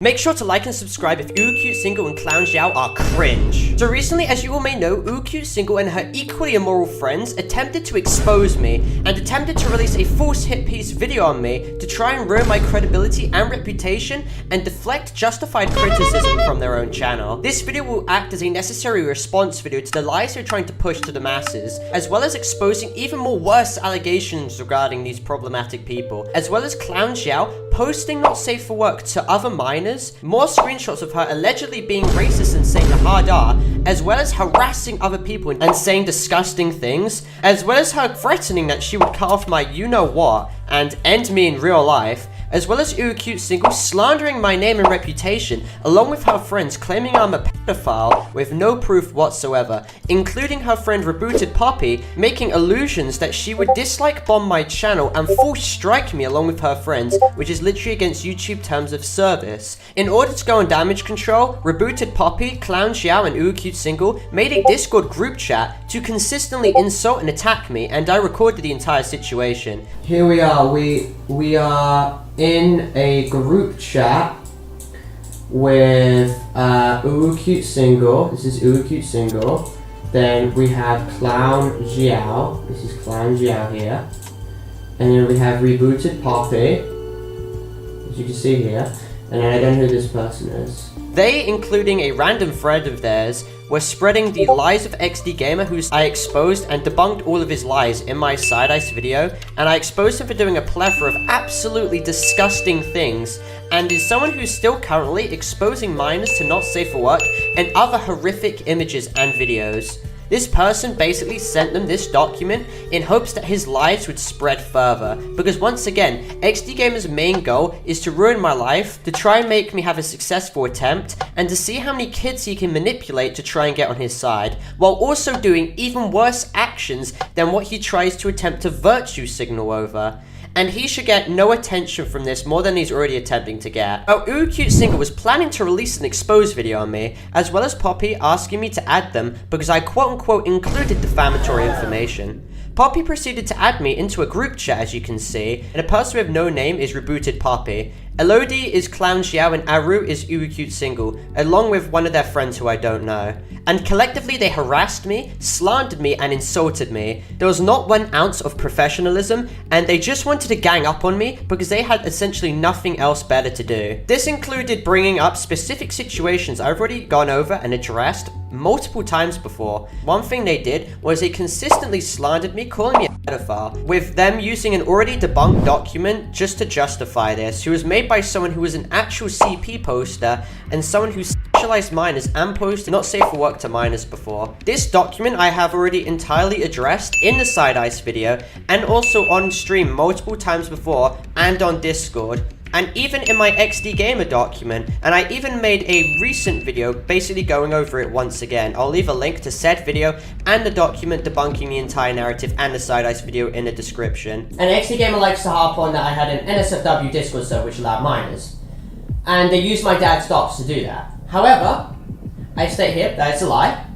Make sure to like and subscribe if UwuCuteSingle and ClownXiao are cringe. So recently, as you all may know, UwuCuteSingle and her equally immoral friends attempted to expose me and attempted to release a false hit piece video on me to try and ruin my credibility and reputation and deflect justified criticism from their own channel. This video will act as a necessary response video to the lies they're trying to push to the masses, as well as exposing even more worse allegations regarding these problematic people, as well as ClownXiao posting not safe for work to other minors, more screenshots of her allegedly being racist and saying the hard R, as well as harassing other people and saying disgusting things, as well as her threatening that she would cut off my you-know-what and end me in real life, as well as UwuCuteSingle slandering my name and reputation, along with her friends claiming I'm a pedophile with no proof whatsoever, including her friend RebootedPoppy making allusions that she would dislike bomb my channel and force strike me along with her friends, which is literally against YouTube terms of service. In order to go on damage control, RebootedPoppy, ClownXiao, and UwuCuteSingle made a Discord group chat to consistently insult and attack me, and I recorded the entire situation. Here we are, we are in a group chat with UwuCuteSingle. This is UwuCuteSingle. Then we have ClownXiao. This is ClownXiao here. And then we have RebootedPoppy, as you can see here. And I don't know who this person is. They, including a random friend of theirs, were spreading the lies of XDGAMER, who I exposed and debunked all of his lies in my side-ice video, and I exposed him for doing a plethora of absolutely disgusting things, and is someone who's still currently exposing minors to not safe for work and other horrific images and videos. This person basically sent them this document in hopes that his lies would spread further, because once again, XDGAMER's main goal is to ruin my life, to try and make me have a successful attempt, and to see how many kids he can manipulate to try and get on his side, while also doing even worse actions than what he tries to attempt to virtue signal over. And he should get no attention from this more than he's already attempting to get. Oh, UwuCuteSingle was planning to release an expose video on me, as well as Poppy asking me to add them because I quote-unquote included defamatory information. Poppy proceeded to add me into a group chat, as you can see, and a person with no name is RebootedPoppy. Elodie is ClownXiao and Aru is UwuCuteSingle, along with one of their friends who I don't know. And collectively they harassed me, slandered me, and insulted me. There was not 1 ounce of professionalism, and they just wanted to gang up on me because they had essentially nothing else better to do. This included bringing up specific situations I've already gone over and addressed multiple times before. One thing they did was they consistently slandered me, calling me a pedophile, with them using an already debunked document just to justify this, who was made by someone who was an actual CP poster and someone who sexualized minors and posted not safe for work to minors before. This document I have already entirely addressed in the side-ice video and also on stream multiple times before and on Discord. And even in my XDGAMER document, and I even made a recent video basically going over it once again. I'll leave a link to said video and the document debunking the entire narrative and the side-ice video in the description. And XDGAMER likes to harp on that I had an NSFW Discord server which allowed minors, and they used my dad's docs to do that. However, I state here that it's a lie.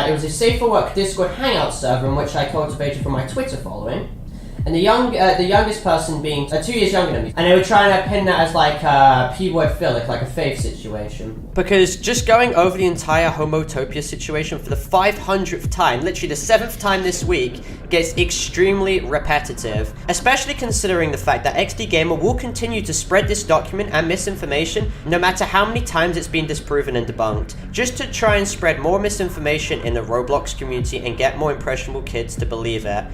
It was a safe for work Discord hangout server in which I cultivated from my Twitter following. And the youngest person being 2 years younger than me. And they were trying to pin that as like a P-word philic, like a faith situation. Because just going over the entire homotopia situation for the 500th time, literally the 7th time this week, gets extremely repetitive. Especially considering the fact that XDGAMER will continue to spread this document and misinformation no matter how many times it's been disproven and debunked, just to try and spread more misinformation in the ROBLOX community and get more impressionable kids to believe it.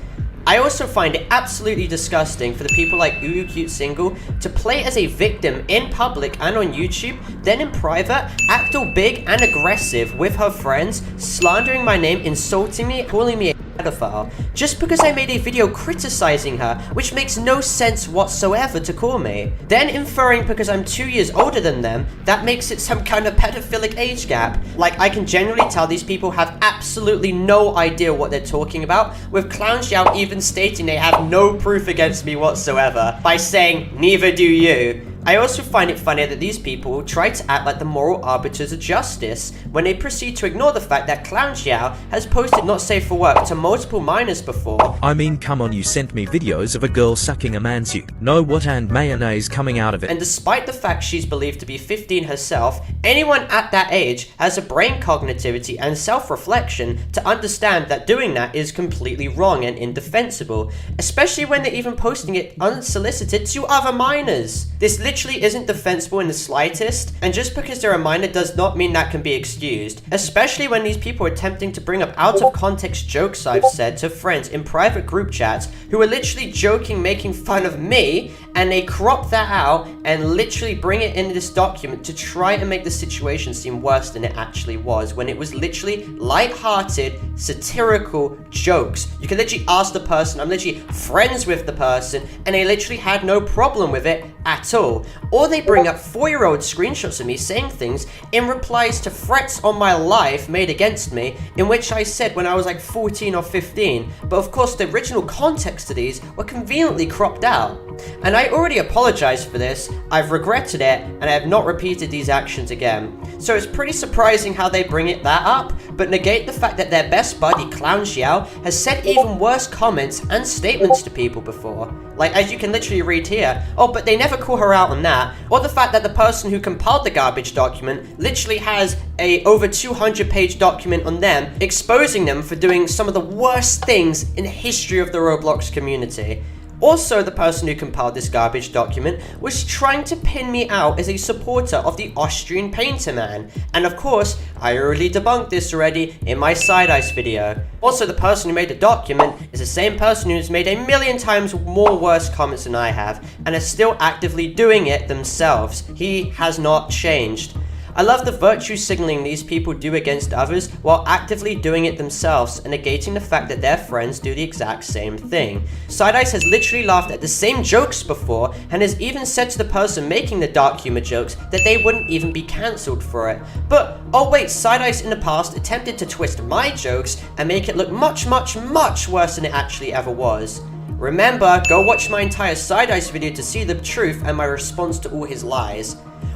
I also find it absolutely disgusting for the people like UwuCuteSingle to play as a victim in public and on YouTube, then in private, act all big and aggressive with her friends, slandering my name, insulting me, calling me a pedophile, just because I made a video criticizing her, which makes no sense whatsoever to call me. Then inferring because I'm 2 years older than them, that makes it some kind of pedophilic age gap. Like, I can generally tell these people have absolutely no idea what they're talking about, with ClownXiao even stating they have no proof against me whatsoever, by saying, neither do you. I also find it funny that these people try to act like the moral arbiters of justice when they proceed to ignore the fact that ClownXiao has posted not safe for work to multiple minors before. I mean, come on, you sent me videos of a girl sucking a man's you. Know what, and mayonnaise coming out of it. And despite the fact she's believed to be 15 herself, anyone at that age has a brain cognitivity and self-reflection to understand that doing that is completely wrong and indefensible, especially when they're even posting it unsolicited to other minors. This literally isn't defensible in the slightest, and just because they're a minor does not mean that can be excused, especially when these people are attempting to bring up out of context jokes I've said to friends in private group chats who are literally joking, making fun of me, and they crop that out and literally bring it into this document to try and make the situation seem worse than it actually was, when it was literally light-hearted, satirical jokes. You can literally ask the person, I'm literally friends with the person, and they literally had no problem with it at all. Or they bring up 4-year-old screenshots of me saying things in replies to threats on my life made against me, in which I said when I was like 14 or 15, but of course the original context of these were conveniently cropped out. And I already apologized for this, I've regretted it, and I have not repeated these actions again. So it's pretty surprising how they bring that up, but negate the fact that their best buddy ClownXiao has said even worse comments and statements to people before. Like, as you can literally read here, oh, but they never call her out on that, or the fact that the person who compiled the garbage document literally has a over 200-page document on them, exposing them for doing some of the worst things in the history of the Roblox community. Also, the person who compiled this garbage document was trying to pin me out as a supporter of the Austrian painter man. And of course, I already debunked this already in my side ice video. Also, the person who made the document is the same person who's made a million times more worse comments than I have, and is still actively doing it themselves. He has not changed. I love the virtue signaling these people do against others while actively doing it themselves and negating the fact that their friends do the exact same thing. Sideice has literally laughed at the same jokes before and has even said to the person making the dark humor jokes that they wouldn't even be cancelled for it. But, oh wait, Sideice in the past attempted to twist my jokes and make it look much worse than it actually ever was. Remember, go watch my entire Sideice video to see the truth and my response to all his lies.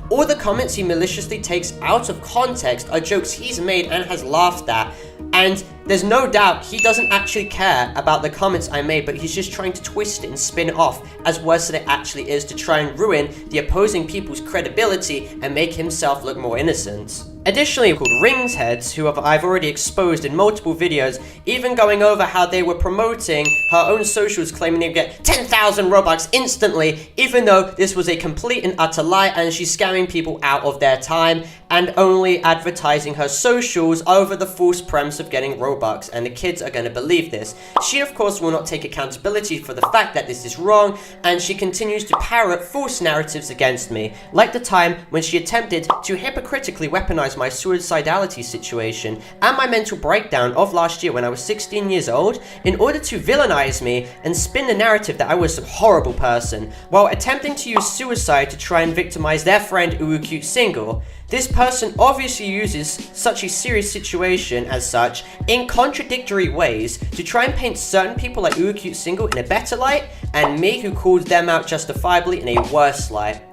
All the comments he maliciously takes out of context are jokes he's made and has laughed at, and there's no doubt he doesn't actually care about the comments I made, but he's just trying to twist it and spin it off as worse than it actually is to try and ruin the opposing people's credibility and make himself look more innocent. Additionally, called Ringheads, who I've already exposed in multiple videos, even going over how they were promoting her own socials claiming they'd get 10,000 Robux instantly, even though this was a complete and utter lie and she's scamming people out of their time and only advertising her socials over the false premise of getting Robux, and the kids are going to believe this. She of course will not take accountability for the fact that this is wrong, and she continues to parrot false narratives against me, like the time when she attempted to hypocritically weaponize my suicidality situation and my mental breakdown of last year when I was 16 years old in order to villainize me and spin the narrative that I was a horrible person, while attempting to use suicide to try and victimize their friend UwuCuteSingle. This person obviously uses such a serious situation as such in contradictory ways to try and paint certain people like UwuCuteSingle in a better light and me, who called them out justifiably, in a worse light.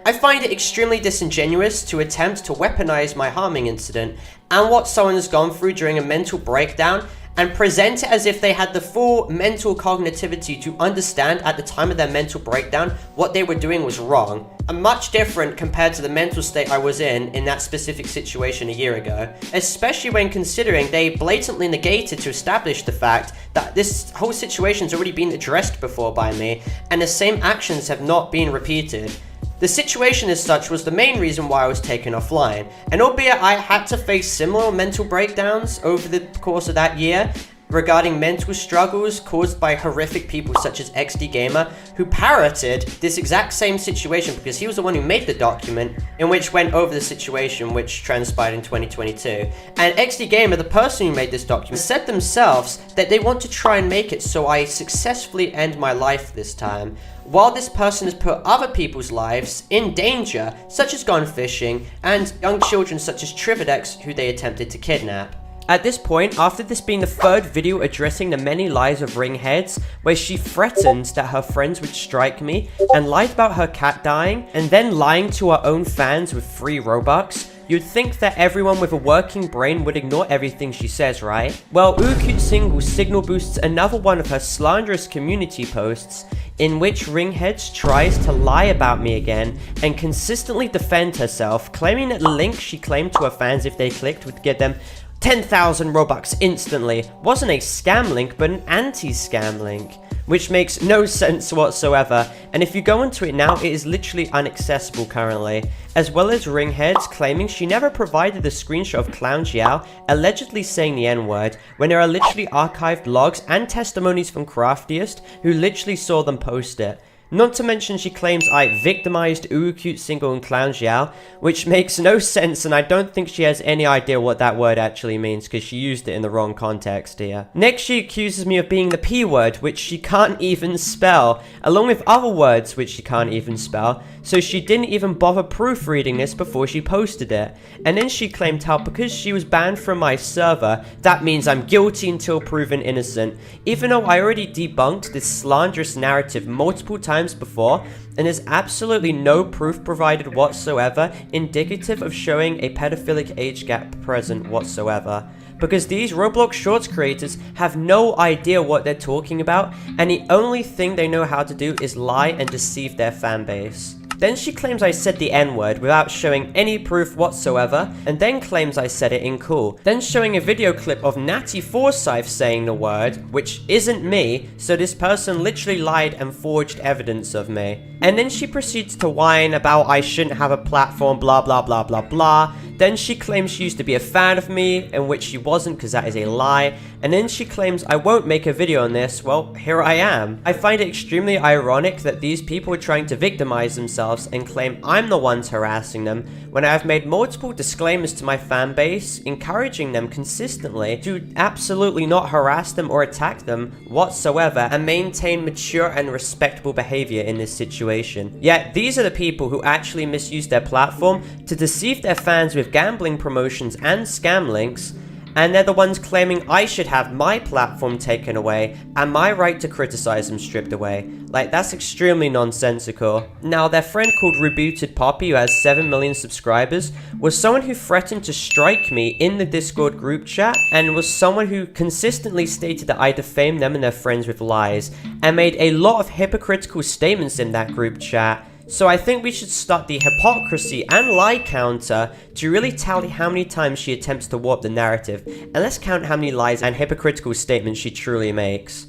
I find it extremely disingenuous to attempt to weaponize my harming incident and what someone has gone through during a mental breakdown and present it as if they had the full mental cognitivity to understand at the time of their mental breakdown what they were doing was wrong. And much different compared to the mental state I was in that specific situation a year ago, especially when considering they blatantly negated to establish the fact that this whole situation's already been addressed before by me and the same actions have not been repeated. The situation as such was the main reason why I was taken offline, and albeit I had to face similar mental breakdowns over the course of that year regarding mental struggles caused by horrific people such as XDGAMER, who parroted this exact same situation because he was the one who made the document in which went over the situation which transpired in 2022. And XDGAMER, the person who made this document, said themselves that they want to try and make it so I successfully end my life this time, while this person has put other people's lives in danger, such as gone fishing, and young children such as Trividex, who they attempted to kidnap. At this point, after this being the third video addressing the many lies of Ringheads, where she threatened that her friends would strike me, and lied about her cat dying, and then lying to her own fans with free Robux, you'd think that everyone with a working brain would ignore everything she says, right? Well, UwuCuteSingle signal boosts another one of her slanderous community posts, in which Ringheads tries to lie about me again, and consistently defend herself, claiming that the link she claimed to her fans if they clicked would give them 10,000 Robux instantly wasn't a scam link, but an anti-scam link, which makes no sense whatsoever, and if you go into it now, it is literally inaccessible currently, as well as Ringheads claiming she never provided the screenshot of ClownXiao allegedly saying the N-word, when there are literally archived logs and testimonies from Craftiest who literally saw them post it. Not to mention she claims I victimized UwuCuteSingle and ClownXiao, which makes no sense, and I don't think she has any idea what that word actually means because she used it in the wrong context here. Next, she accuses me of being the P word, which she can't even spell, along with other words which she can't even spell, so she didn't even bother proofreading this before she posted it. And then she claimed how because she was banned from my server, that means I'm guilty until proven innocent, even though I already debunked this slanderous narrative multiple times before, and there's absolutely no proof provided whatsoever indicative of showing a pedophilic age gap present whatsoever. Because these Roblox Shorts creators have no idea what they're talking about, and the only thing they know how to do is lie and deceive their fanbase. Then she claims I said the N-word without showing any proof whatsoever, and then claims I said it in cool. Then showing a video clip of Natty Forsyth saying the word, which isn't me, so this person literally lied and forged evidence of me. And then she proceeds to whine about I shouldn't have a platform, blah blah blah blah blah. Then she claims she used to be a fan of me, in which she wasn't because that is a lie. And then she claims I won't make a video on this. Well, here I am. I find it extremely ironic that these people are trying to victimize themselves and claim I'm the ones harassing them, when I have made multiple disclaimers to my fan base, encouraging them consistently to absolutely not harass them or attack them whatsoever, and maintain mature and respectable behavior in this situation. Yet, these are the people who actually misuse their platform to deceive their fans with gambling promotions and scam links, and they're the ones claiming I should have my platform taken away and my right to criticize them stripped away. Like, that's extremely nonsensical. Now, their friend called RebootedPoppy, who has 7 million subscribers, was someone who threatened to strike me in the Discord group chat, and was someone who consistently stated that I defamed them and their friends with lies, and made a lot of hypocritical statements in that group chat. So I think we should start the hypocrisy and lie counter to really tally how many times she attempts to warp the narrative, and let's count how many lies and hypocritical statements she truly makes.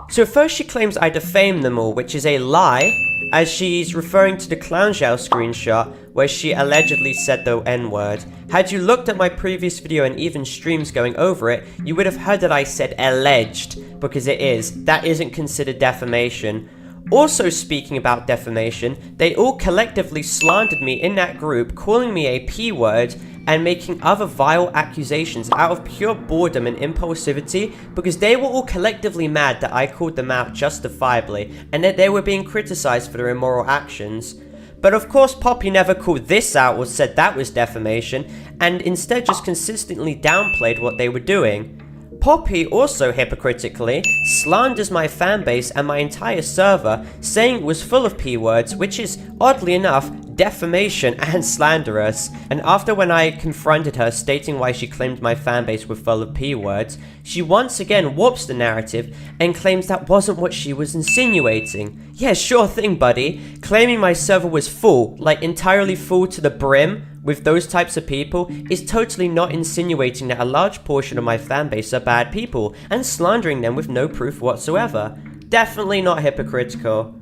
So first she claims I defamed them all, which is a lie, as she's referring to the ClownXiao screenshot where she allegedly said the N-word. Had you looked at my previous video and even streams going over it, you would have heard that I said alleged, because it is. That isn't considered defamation. Also, speaking about defamation, they all collectively slandered me in that group, calling me a P-word and making other vile accusations out of pure boredom and impulsivity, because they were all collectively mad that I called them out justifiably and that they were being criticized for their immoral actions. But of course Poppy never called this out or said that was defamation, and instead just consistently downplayed what they were doing. Poppy also hypocritically slanders my fanbase and my entire server, saying it was full of P-words, which is, oddly enough, defamation and slanderous. And after when I confronted her stating why she claimed my fanbase were full of P-words, she once again warps the narrative and claims that wasn't what she was insinuating. Yeah, sure thing, buddy. Claiming my server was full, like entirely full to the brim, with those types of people, is totally not insinuating that a large portion of my fanbase are bad people, and slandering them with no proof whatsoever. Definitely not hypocritical.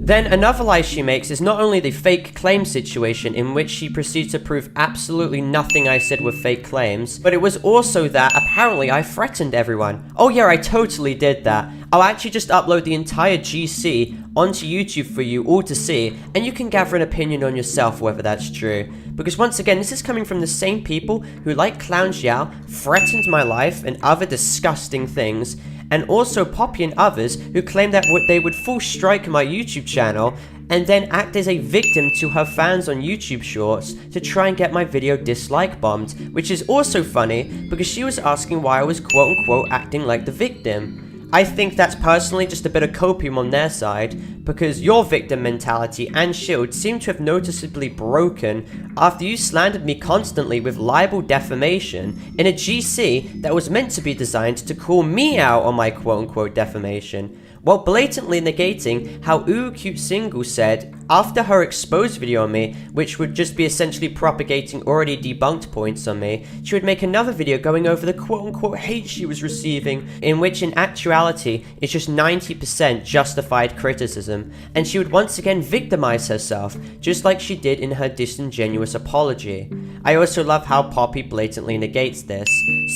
Then another lie she makes is not only the fake claim situation, in which she proceeds to prove absolutely nothing I said were fake claims, but it was also that apparently I threatened everyone. Oh yeah, I totally did that. I'll actually just upload the entire GC onto YouTube for you all to see, and you can gather an opinion on yourself whether that's true. Because once again, this is coming from the same people who, like ClownXiao, threatened my life and other disgusting things, and also Poppy and others who claim that they would full strike my YouTube channel and then act as a victim to her fans on YouTube Shorts to try and get my video dislike bombed, which is also funny because she was asking why I was quote-unquote acting like the victim. I think that's personally just a bit of copium on their side, because your victim mentality and shield seem to have noticeably broken after you slandered me constantly with libel defamation in a GC that was meant to be designed to call me out on my quote-unquote defamation, while blatantly negating how UwuCuteSingle said after her exposed video on me, which would just be essentially propagating already debunked points on me, she would make another video going over the quote-unquote hate she was receiving, in which in actuality it's just 90% justified criticism, and she would once again victimize herself, just like she did in her disingenuous apology. I also love how Poppy blatantly negates this.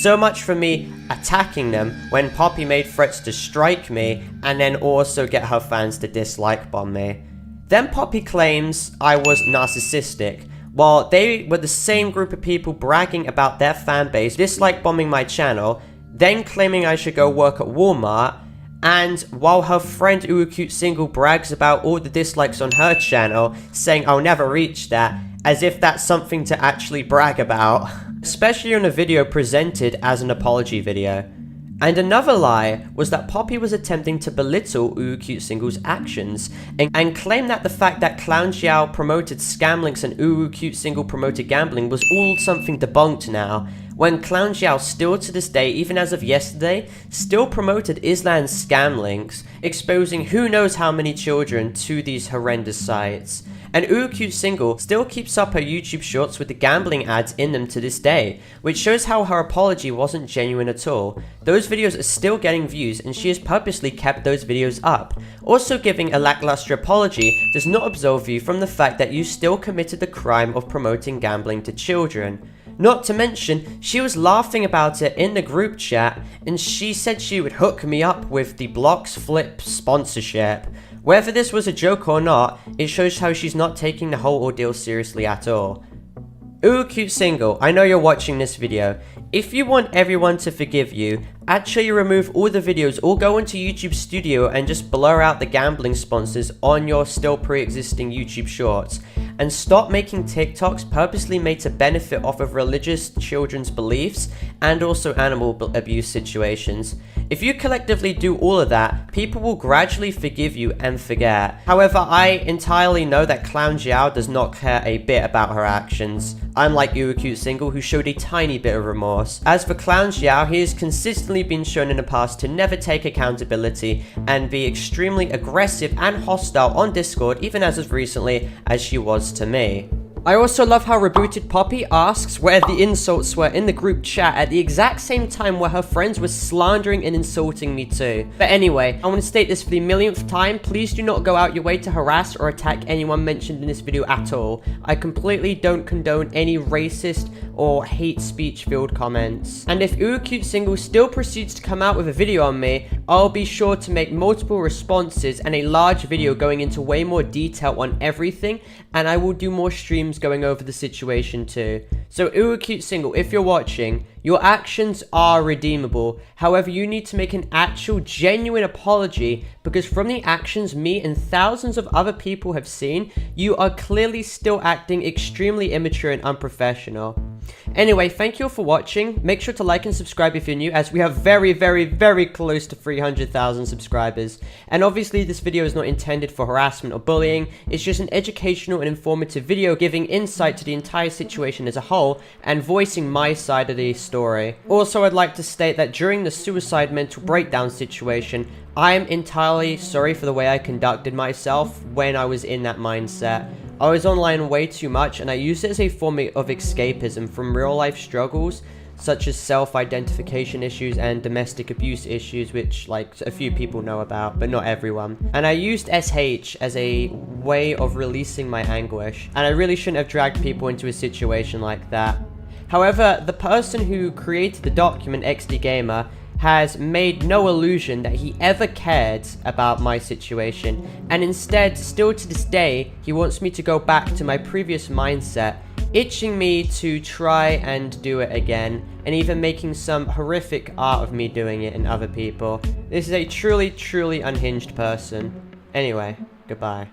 So much for me attacking them when Poppy made threats to strike me and then also get her fans to dislike bomb me. Then Poppy claims I was narcissistic, while they were the same group of people bragging about their fan base dislike bombing my channel, then claiming I should go work at Walmart, and while her friend UwuCuteSingle brags about all the dislikes on her channel, saying I'll never reach that, as if that's something to actually brag about, especially in a video presented as an apology video. And another lie was that Poppy was attempting to belittle UwuCuteSingle's actions and claim that the fact that ClownXiao promoted scam links and UwuCuteSingle promoted gambling was all something debunked now, when ClownXiao still to this day, even as of yesterday, still promoted Island's scam links, exposing who knows how many children to these horrendous sites. And UwuCuteSingle still keeps up her YouTube Shorts with the gambling ads in them to this day, which shows how her apology wasn't genuine at all. Those videos are still getting views and she has purposely kept those videos up. Also, giving a lackluster apology does not absolve you from the fact that you still committed the crime of promoting gambling to children. Not to mention, she was laughing about it in the group chat and she said she would hook me up with the ROBLOX Flip sponsorship. Whether this was a joke or not, it shows how she's not taking the whole ordeal seriously at all. UwuCuteSingle, I know you're watching this video. If you want everyone to forgive you, actually remove all the videos or go into YouTube Studio and just blur out the gambling sponsors on your still pre-existing YouTube Shorts. And stop making TikToks purposely made to benefit off of religious children's beliefs and also animal abuse situations. If you collectively do all of that, people will gradually forgive you and forget. However, I entirely know that ClownXiao does not care a bit about her actions, unlike UwuCuteSingle, who showed a tiny bit of remorse. As for ClownXiao, he has consistently been shown in the past to never take accountability and be extremely aggressive and hostile on Discord, even as recently as she was to me. I also love how RebootedPoppy asks where the insults were in the group chat at the exact same time where her friends were slandering and insulting me too. But anyway, I want to state this for the millionth time, please do not go out your way to harass or attack anyone mentioned in this video at all. I completely don't condone any racist or hate speech filled comments. And if UwuCuteSingle still proceeds to come out with a video on me, I'll be sure to make multiple responses and a large video going into way more detail on everything, and I will do more streams going over the situation too. So UwuCuteSingle, if you're watching, your actions are redeemable. However, you need to make an actual genuine apology, because from the actions me and thousands of other people have seen, you are clearly still acting extremely immature and unprofessional. Anyway, thank you all for watching. Make sure to like and subscribe if you're new, as we have very close to 300,000 subscribers. And obviously this video is not intended for harassment or bullying, it's just an educational and informative video giving insight to the entire situation as a whole and voicing my side of the story. Also, I'd like to state that during the suicide mental breakdown situation, I am entirely sorry for the way I conducted myself when I was in that mindset. I was online way too much and I used it as a form of escapism from real life struggles such as self-identification issues and domestic abuse issues, which like a few people know about, but not everyone. And I used SH as a way of releasing my anguish, and I really shouldn't have dragged people into a situation like that. However, the person who created the document, XDGAMER, has made no illusion that he ever cared about my situation, and instead, still to this day, he wants me to go back to my previous mindset, itching me to try and do it again, and even making some horrific art of me doing it in other people. This is a truly unhinged person. Anyway, goodbye.